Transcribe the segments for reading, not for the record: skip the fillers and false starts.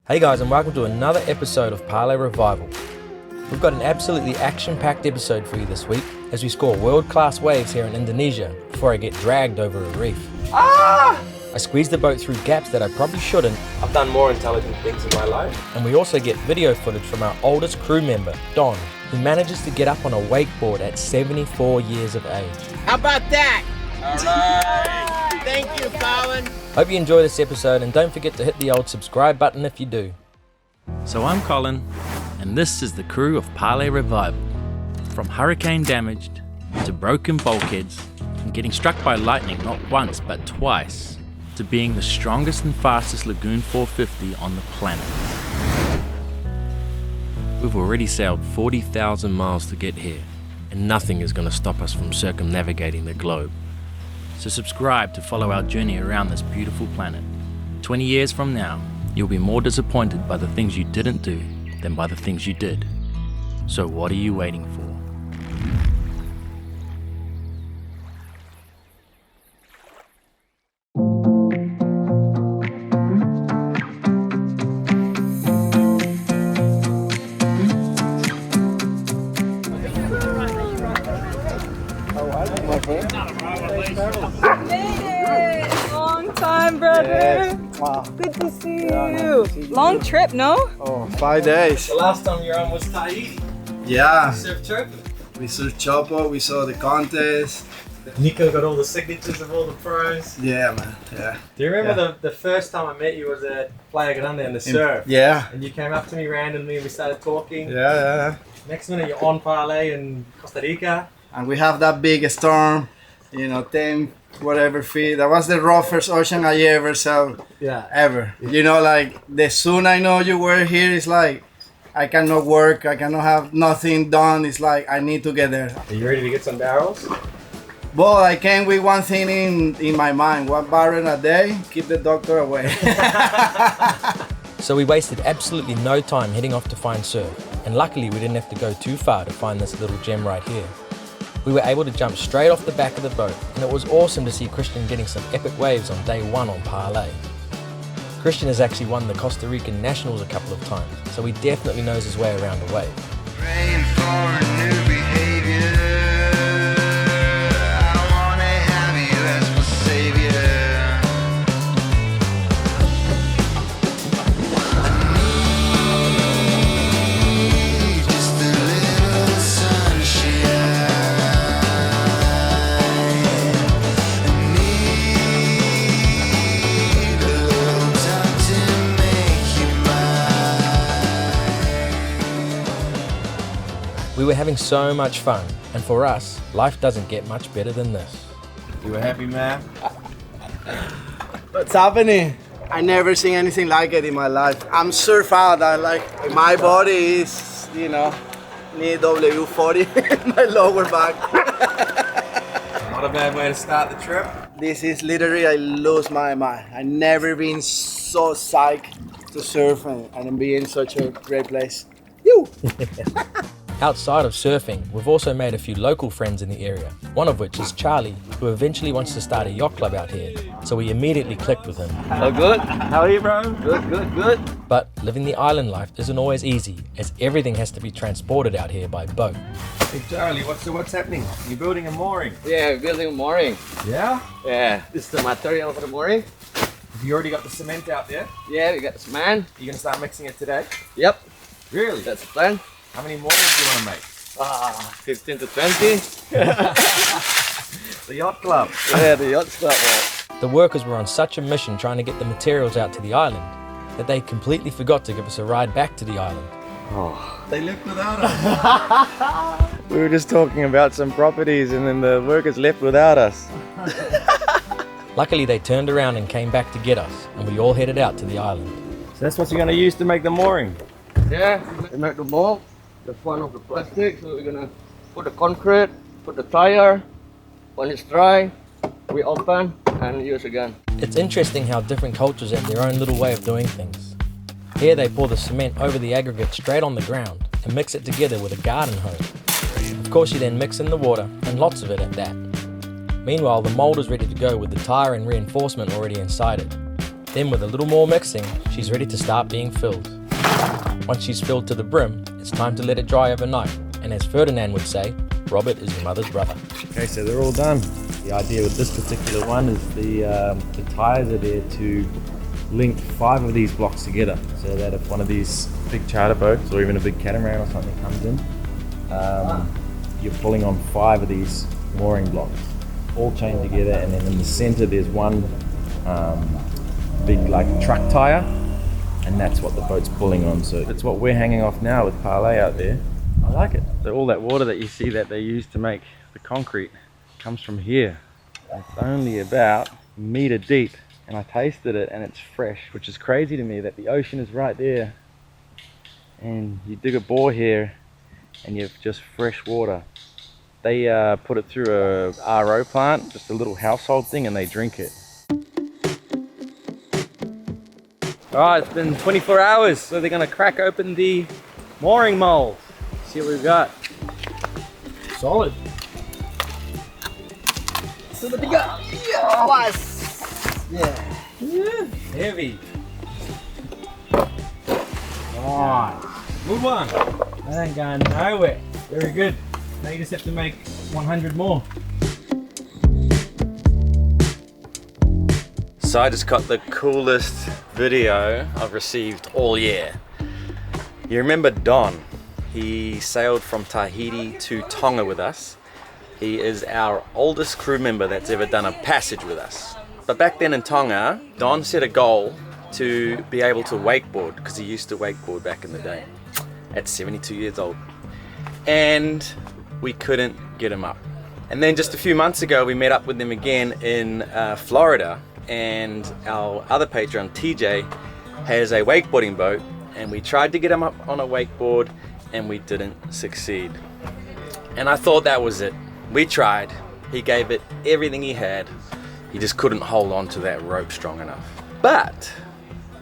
Hey guys, and welcome to another episode of Parlay Revival. We've got an absolutely action-packed episode for you this week as we score world-class waves here in Indonesia before I get dragged over a reef. I squeezed the boat through gaps that I probably shouldn't. I've done more intelligent things in my life. And we also get video footage from our oldest crew member, Don, who manages to get up on a wakeboard at 74 years of age. How about that? All right. Thank you, Colin. Hope you enjoy this episode, and don't forget to hit the old subscribe button if you do. So I'm Colin, and this is the crew of Parlay Revival. From hurricane damaged to broken bulkheads and getting struck by lightning not once but twice, to being the strongest and fastest Lagoon 450 on the planet. We've already sailed 40,000 miles to get here, and nothing is going to stop us from circumnavigating the globe. So subscribe to follow our journey around this beautiful planet. 20 years from now, you'll be more disappointed by the things you didn't do than by the things you did. So what are you waiting for? Made it! Long time, brother. Yes. Wow. Good to see you. Long trip, no? Oh, 5 days. The last time you were on was Tahiti. Yeah. Surf Choco. We saw Chopo, we saw the contest. Nico got all the signatures of all the pros. Yeah, man. Yeah. Do you remember the first time I met you was at Playa Grande in the surf? Yeah. And you came up to me randomly and we started talking. Yeah. Next minute you're on Parlay in Costa Rica. And we have that big storm, 10 whatever feet. That was the roughest ocean I ever saw. Yeah. Ever. Like the soon I know you were here, it's like I cannot work, I cannot have nothing done. It's like I need to get there. Are you ready to get some barrels? But I came with one thing in my mind, 1 barrel a day, keep the doctor away. So we wasted absolutely no time heading off to find surf, and luckily we didn't have to go too far to find this little gem right here. We were able to jump straight off the back of the boat, and it was awesome to see Christian getting some epic waves on day 1 on Parlay. Christian has actually won the Costa Rican Nationals a couple of times, so he definitely knows his way around a wave. Praying for new behavior. I wanna have you as my savior. I need just a little sunshine. I need a little time to make you mine. We were having so much fun, and for us, life doesn't get much better than this. You were happy, man? What's happening? I never seen anything like it in my life. I'm surf out. My body is, need W40 in my lower back. Not a bad way to start the trip. This is literally, I lose my mind. I never been so psyched to surf and be in such a great place. You. Outside of surfing, we've also made a few local friends in the area, one of which is Charlie, who eventually wants to start a yacht club out here, so we immediately clicked with him. Oh, good. How are you, bro? Good. But living the island life isn't always easy, as everything has to be transported out here by boat. Hey, Charlie, what's happening? You're building a mooring. Yeah, we're building a mooring. Yeah? Yeah, this is the material for the mooring. Have you already got the cement out there? Yeah, we got the cement. You gonna start mixing it today? Yep, Really? that's the plan. How many moorings do you want to make? 15 to 20. The yacht club. Yeah, the yacht club. Yeah. The workers were on such a mission trying to get the materials out to the island that they completely forgot to give us a ride back to the island. They left without us. We were just talking about some properties and then the workers left without us. Luckily they turned around and came back to get us, and we all headed out to the island. So that's what you're going to use to make the mooring? Yeah, we make the mold, the front of the plastic. So we're gonna put the concrete, put the tire. When it's dry, we open and use again. It's interesting how different cultures have their own little way of doing things. Here they pour the cement over the aggregate straight on the ground and mix it together with a garden hose. Of course you then mix in the water, and lots of it at that. Meanwhile, the mold is ready to go with the tire and reinforcement already inside it. Then with a little more mixing, she's ready to start being filled. Once she's filled to the brim, it's time to let it dry overnight. And as Ferdinand would say, Robert is your mother's brother. Okay, so they're all done. The idea with this particular one is the tires are there to link 5 of these blocks together, so that if one of these big charter boats or even a big catamaran or something comes in, you're pulling on 5 of these mooring blocks, all chained together, and then in the center there's one big like truck tire, and that's what the boat's pulling on. So that's what we're hanging off now with Parlay out there. I like it. So all that water that you see that they use to make the concrete comes from here. It's only about a meter deep, and I tasted it and it's fresh, which is crazy to me that the ocean is right there and you dig a bore here and you've just fresh water. They put it through a RO plant, just a little household thing, and they drink it. Alright, it's been 24 hours, so they're gonna crack open the mooring mold. See what we've got. Solid. So the big guy. Yeah. Heavy. Nice. Move on. That ain't going nowhere. Very good. Now you just have to make 100 more. So I just got the coolest video I've received all year. You remember Don? He sailed from Tahiti to Tonga with us. He is our oldest crew member that's ever done a passage with us. But back then in Tonga, Don set a goal to be able to wakeboard, because he used to wakeboard back in the day at 72 years old. And we couldn't get him up. And then just a few months ago, we met up with him again in Florida, and our other patron, TJ, has a wakeboarding boat, and we tried to get him up on a wakeboard and we didn't succeed. And I thought that was it. We tried. He gave it everything he had. He just couldn't hold on to that rope strong enough. But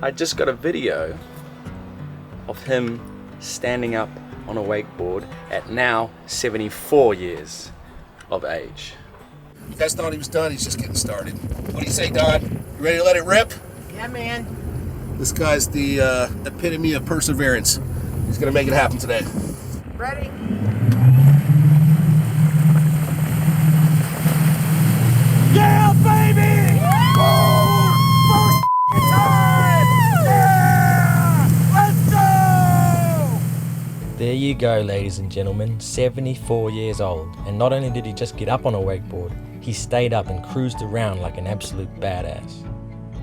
I just got a video of him standing up on a wakeboard at now 74 years of age. You guys thought he was done, he's just getting started. What do you say, Don? You ready to let it rip? Yeah, man. This guy's the epitome of perseverance. He's gonna make it happen today. Ready? Yeah, baby! First time! Yeah! Let's go! There you go, ladies and gentlemen, 74 years old. And not only did he just get up on a wakeboard, he stayed up and cruised around like an absolute badass.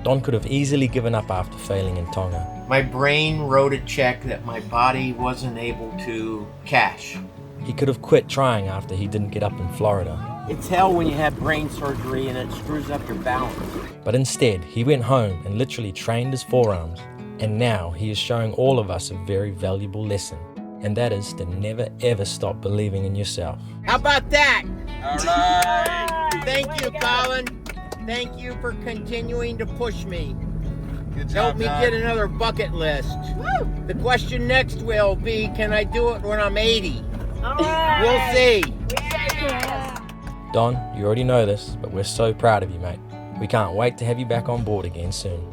Don could have easily given up after failing in Tonga. My brain wrote a check that my body wasn't able to cash. He could have quit trying after he didn't get up in Florida. It's hell when you have brain surgery and it screws up your balance. But instead, he went home and literally trained his forearms. And now he is showing all of us a very valuable lesson. And that is to never ever stop believing in yourself. How about that? All right. Thank you, Colin. Thank you for continuing to push me. Good job, Help me Don. get another bucket list. The question next will be, can I do it when I'm 80? We'll see. Don, you already know this, but we're so proud of you, mate. We can't wait to have you back on board again soon.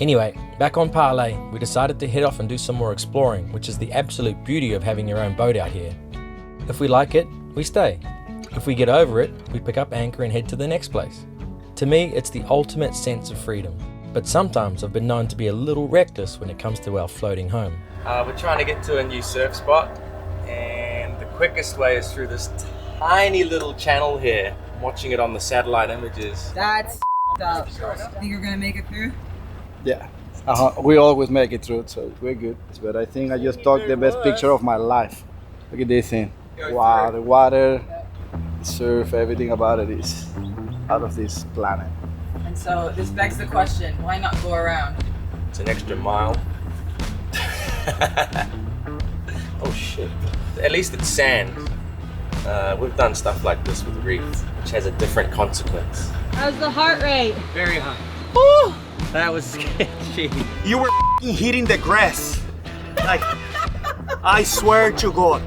Anyway, back on Parlay, we decided to head off and do some more exploring, which is the absolute beauty of having your own boat out here. If we like it, we stay. If we get over it, we pick up anchor and head to the next place. To me, it's the ultimate sense of freedom. But sometimes I've been known to be a little reckless when it comes to our floating home. We're trying to get to a new surf spot, and the quickest way is through this tiny little channel here. I'm watching it on the satellite images. That's up. Think you're gonna make it through? Yeah. We always make it through, so we're good. But I think I just took the best picture of my life. Look at this thing. Wow, the water, the surf, everything about it is out of this planet. And so this begs the question, why not go around? It's an extra mile. Oh shit. At least it's sand. We've done stuff like this with reef, which has a different consequence. How's the heart rate? Very high. Woo! That was sketchy. You were hitting the grass. Like, I swear to God.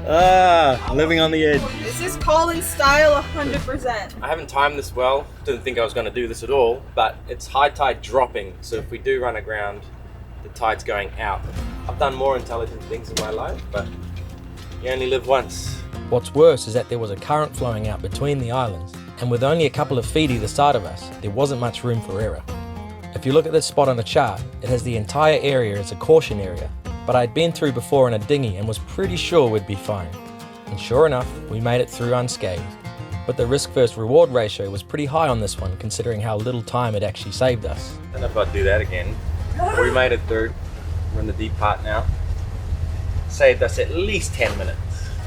Living on the edge. This is Colin style 100%. I haven't timed this well. Didn't think I was going to do this at all, but it's high tide dropping. So if we do run aground, the tide's going out. I've done more intelligent things in my life, but you only live once. What's worse is that there was a current flowing out between the islands, and with only a couple of feet either side of us, there wasn't much room for error. If you look at this spot on the chart, it has the entire area as a caution area, but I'd been through before in a dinghy and was pretty sure we'd be fine. And sure enough, we made it through unscathed. But the risk versus reward ratio was pretty high on this one, considering how little time it actually saved us. I don't know if I'd do that again. We made it through. We're in the deep part now. Saved us at least 10 minutes.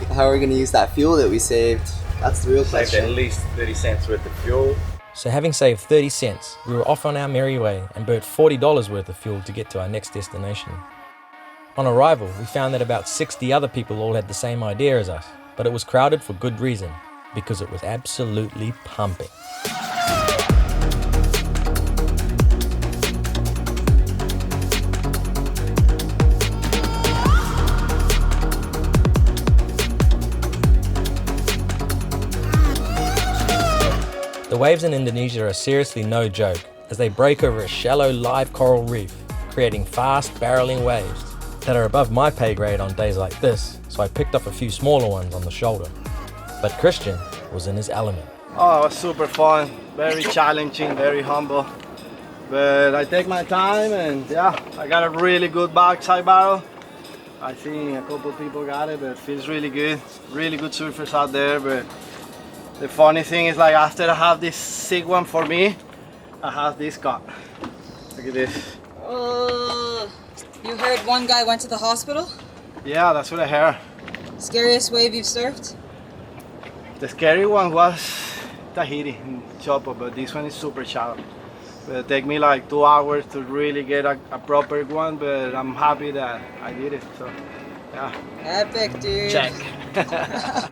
How are we going to use that fuel that we saved? That's the real Saved question. at least 30 cents worth of fuel. So having saved 30 cents, we were off on our merry way and burnt $40 worth of fuel to get to our next destination. On arrival, we found that about 60 other people all had the same idea as us, but it was crowded for good reason, because it was absolutely pumping. The waves in Indonesia are seriously no joke, as they break over a shallow live coral reef, creating fast barreling waves that are above my pay grade on days like this, so I picked up a few smaller ones on the shoulder. But Christian was in his element. Oh, it was super fun, very challenging, very humble. But I take my time and yeah, I got a really good backside barrel. I think a couple people got it, but it feels really good. Really good surfers out there, but the funny thing is, like, after I have this sick one for me, I have this cut. Look at this. You heard one guy went to the hospital? Yeah, that's what I heard. Scariest wave you've surfed? The scary one was Tahiti in Chopo, but this one is super shallow. But it take me like 2 hours to really get a proper one, but I'm happy that I did it, so yeah. Epic, dude. Check.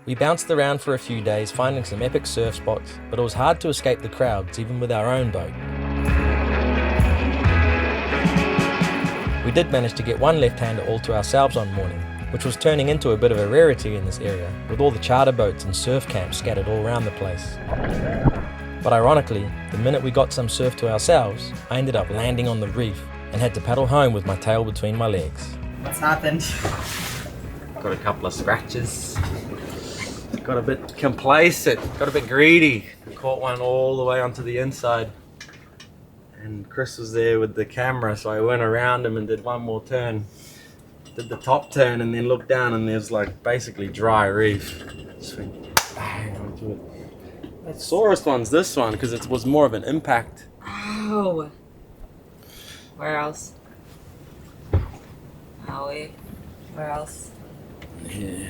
We bounced around for a few days, finding some epic surf spots, but it was hard to escape the crowds even with our own boat. We did manage to get one left-hander all to ourselves one morning, which was turning into a bit of a rarity in this area, with all the charter boats and surf camps scattered all around the place. But ironically, the minute we got some surf to ourselves, I ended up landing on the reef and had to paddle home with my tail between my legs. What's happened? Got a couple of scratches. Got a bit complacent, got a bit greedy. Caught one all the way onto the inside. And Chris was there with the camera, so I went around him and did one more turn. Did the top turn and then looked down and there's like basically dry reef. Just went bang onto it. The sorest one's this one because it was more of an impact. Ow. Where else? Owie. Where else? Yeah.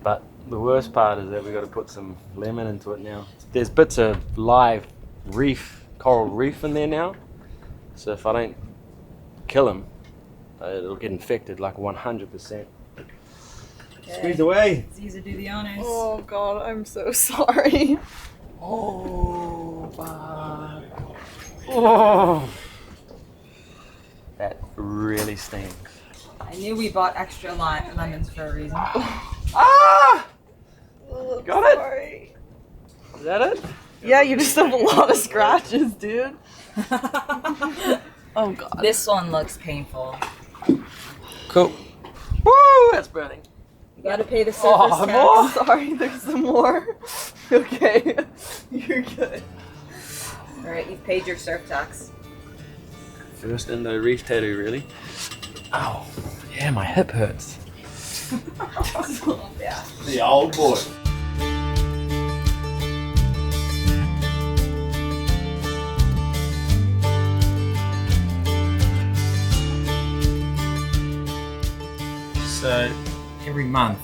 But the worst part is that we got to put some lemon into it now. There's bits of live reef, coral reef in there now. So if I don't kill him, it'll get infected like 100%. Squeeze away. Aziza, do the honors. Oh God, I'm so sorry. Oh, fuck. Oh. That really stinks. I knew we bought extra lemons for a reason. Ah! Oh, Got it? sorry. Is that it? Yeah, you just have a lot of scratches, dude. Oh God. This one looks painful. Cool. Woo! That's burning. You gotta pay the surface tax. Oh, sorry, there's some more. Okay, you're good. Alright, you've paid your surf tax. First Indo reef tattoo, really? Ow. Yeah, my hip hurts. Yeah. The old boy. So every month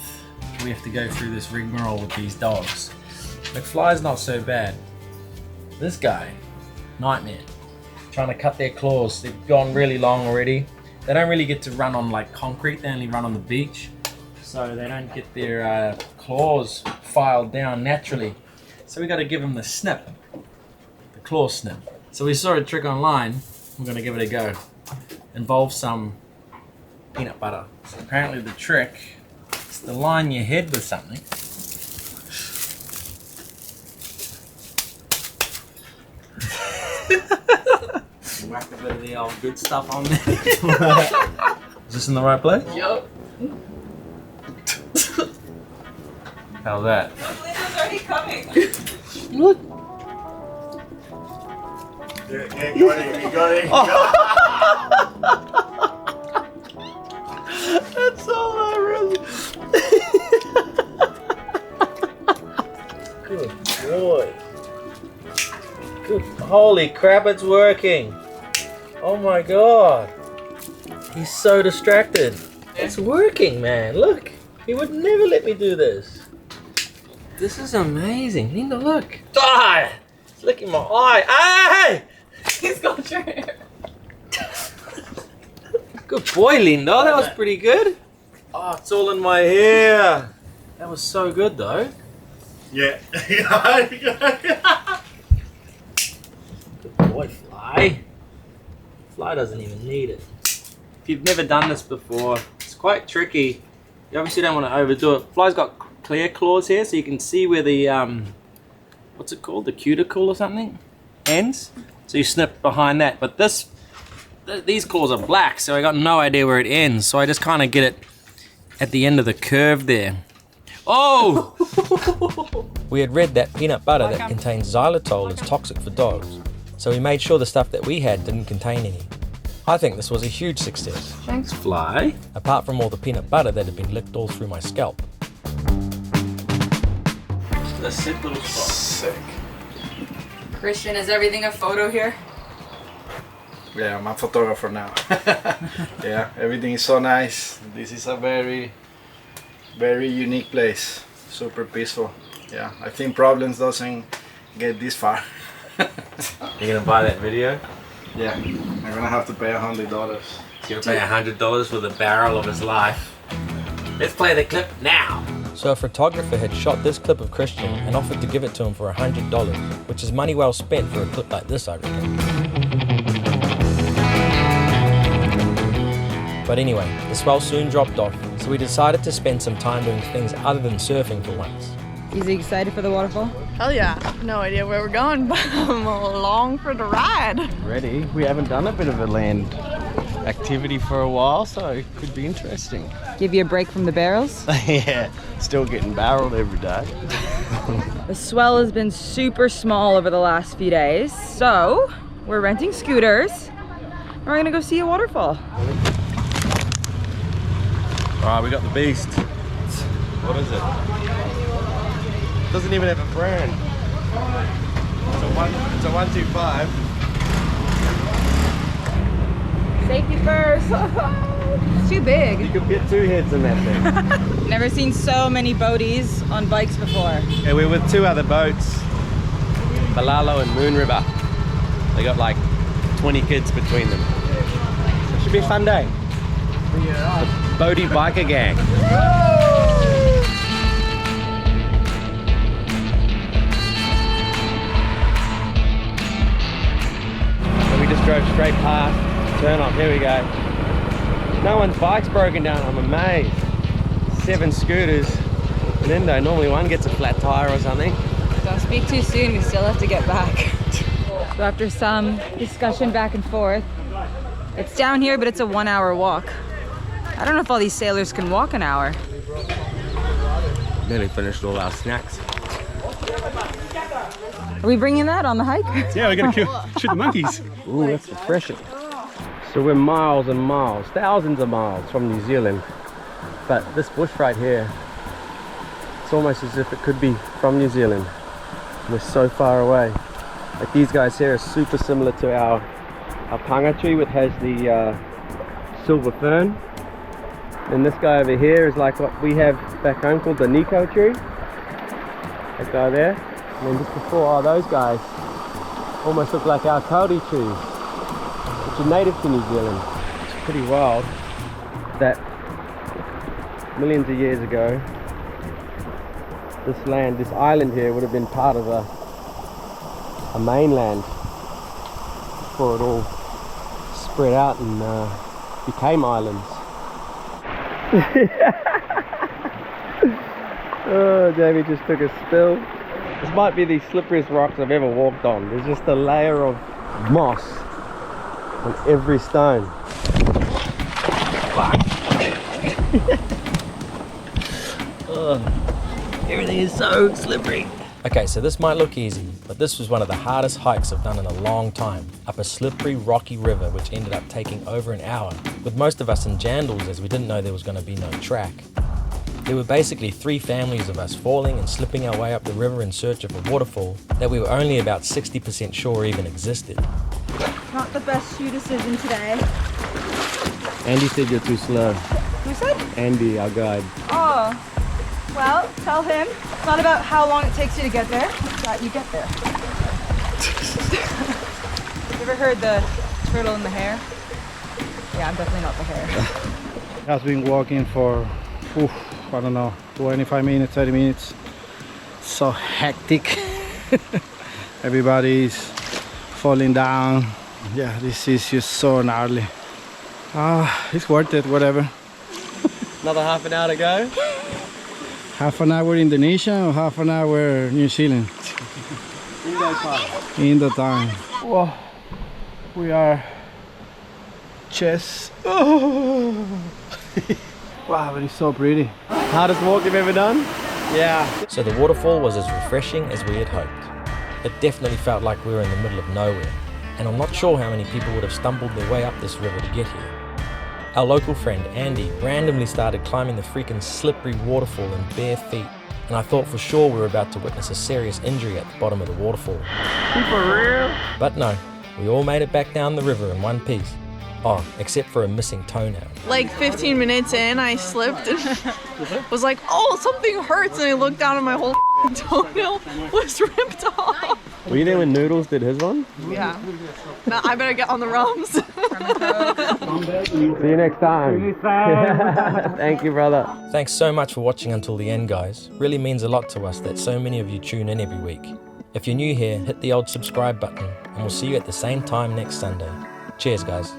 we have to go through this rigmarole with these dogs. McFly's not so bad. This guy, nightmare. Trying to cut their claws. They've gone really long already. They don't really get to run on like concrete, they only run on the beach. So they don't get their claws filed down naturally. So we got to give them the snip, the claw snip. So we saw a trick online, we're going to give it a go. Involves some peanut butter. So apparently the trick is to line your head with something. Whack a bit of the old good stuff on there. Is this in the right place? Yup. How's that? Linda's already coming. Look. Yeah, you got it. That's hilarious. Good boy. Good. Holy crap, it's working. Oh my god. He's so distracted. It's working, man. Look. He would never let me do this. This is amazing. Linda, look. Ah! It's licking my eye. Hey! He's got your hair. Good boy, Linda. That was pretty good. Oh, it's all in my hair. That was so good, though. Yeah. Good boy, Fly. Fly doesn't even need it. If you've never done this before, it's quite tricky. You obviously don't want to overdo it. Fly's got clear claws here, so you can see where the, what's it called? The cuticle or something ends. So you snip behind that. But these claws are black, so I got no idea where it ends. So I just kind of get it at the end of the curve there. Oh! We had read that peanut butter that contains xylitol is toxic for dogs, so we made sure the stuff that we had didn't contain any. I think this was a huge success. Thanks, Fly. Apart from all the peanut butter that had been licked all through my scalp. A sick little spot. Sick. Christian, is everything a photo here? Yeah, I'm a photographer now. Yeah, everything is so nice. This is a very, very unique place. Super peaceful. Yeah, I think Problems doesn't get this far. You're gonna buy that video? Yeah, I'm gonna have to pay $100. He's gonna pay $100 for the barrel of his life. Let's play the clip now. So a photographer had shot this clip of Christian and offered to give it to him for $100, which is money well spent for a clip like this, I reckon. But anyway, the swell soon dropped off, so we decided to spend some time doing things other than surfing for once. Is he excited for the waterfall? Hell yeah. No idea where we're going, but I'm along for the ride. Ready? We haven't done a bit of a land activity for a while, so it could be interesting. Give you a break from the barrels? Yeah, still getting barreled every day. The swell has been super small over the last few days, so we're renting scooters. We're gonna go see a waterfall. Alright, we got the beast. What is it? Doesn't even have a brand. It's a 125. Safety first. It's too big. You could fit two heads in that thing. Never seen so many boaties on bikes before. Yeah, we're with two other boats, Balalo and Moon River. They got like 20 kids between them. So it should be a fun day. The boaty biker gang. So we just drove straight past, turn off, here we go. No one's bike's broken down, I'm amazed. 7 scooters in Indo, normally one gets a flat tire or something. Don't speak too soon, we still have to get back. So after some discussion back and forth, it's down here, but it's a 1-hour walk. I don't know if all these sailors can walk an hour. Nearly finished all our snacks. Are we bringing that on the hike? Yeah, we're gonna shoot the monkeys. Ooh, that's refreshing. So we're miles and miles, thousands of miles from New Zealand. But this bush right here, it's almost as if it could be from New Zealand. We're so far away. Like these guys here are super similar to our panga tree, which has the silver fern. And this guy over here is like what we have back home called the Nico tree. That guy there. And then just before, those guys almost look like our kauri trees, which are native to New Zealand. It's pretty wild that millions of years ago, this land, this island here would have been part of a mainland before it all spread out and became islands. Oh, Jamie just took a spill. This might be the slipperiest rocks I've ever walked on. There's just a layer of moss on every stone. Everything is so slippery. Okay, so this might look easy, but this was one of the hardest hikes I've done in a long time, up a slippery, rocky river which ended up taking over an hour, with most of us in jandals as we didn't know there was going to be no track. There were basically 3 families of us falling and slipping our way up the river in search of a waterfall that we were only about 60% sure even existed. Not the best shoe decision today. Andy said you're too slow. Who said? Andy, our guide. Oh, well, tell him it's not about how long it takes you to get there, it's that you get there. You ever heard the turtle in the hare? Yeah, I'm definitely not the hare. I've been walking for, I don't know, 25 minutes, 30 minutes. So hectic. Everybody's falling down. Yeah, this is just so gnarly. It's worth it, whatever. Another half an hour to go. Half an hour Indonesia or half an hour New Zealand? Indo time. Indo time. Whoa. We are chess. Oh. Wow, but it's so pretty. Hardest walk you've ever done? Yeah. So the waterfall was as refreshing as we had hoped. It definitely felt like we were in the middle of nowhere, and I'm not sure how many people would have stumbled their way up this river to get here. Our local friend Andy randomly started climbing the freaking slippery waterfall in bare feet, and I thought for sure we were about to witness a serious injury at the bottom of the waterfall. For real? But no, we all made it back down the river in one piece. Oh, except for a missing toenail. Like 15 minutes in, I slipped and was like, oh, something hurts. And I looked down and my whole toenail was ripped off. Were you there when Noodles did his one? Yeah. Now I better get on the rums. See you next time. Thank you, brother. Thanks so much for watching until the end, guys. Really means a lot to us that so many of you tune in every week. If you're new here, hit the old subscribe button, and we'll see you at the same time next Sunday. Cheers, guys.